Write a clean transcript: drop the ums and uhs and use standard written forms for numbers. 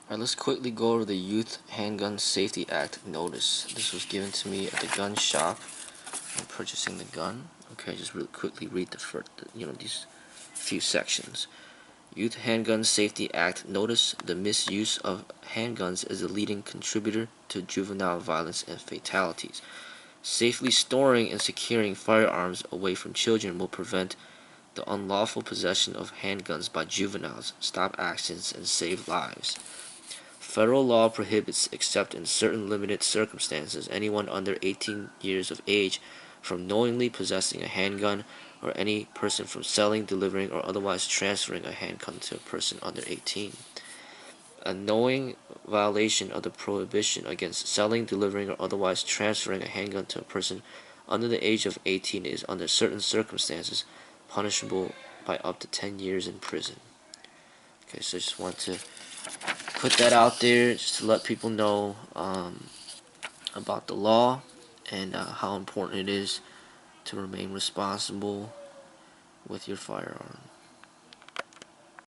Alright, let's quickly go over the Youth Handgun Safety Act notice. This was given to me at the gun shop when purchasing the gun. Okay, just really quickly read these few sections. Youth Handgun Safety Act notice: the misuse of handguns is a leading contributor to juvenile violence and fatalities. Safely storing and securing firearms away from children will prevent the unlawful possession of handguns by juveniles, stop accidents, and save lives. Federal law prohibits, except in certain limited circumstances, anyone under 18 years of age from knowingly possessing a handgun, or any person from selling, delivering, or otherwise transferring a handgun to a person under 18. A knowing violation of the prohibition against selling, delivering, or otherwise transferring a handgun to a person under the age of 18 is, under certain circumstances, punishable by up to 10 years in prison. Okay, so I just want to put that out there just to let people know about the law and how important it is to remain responsible with your firearm.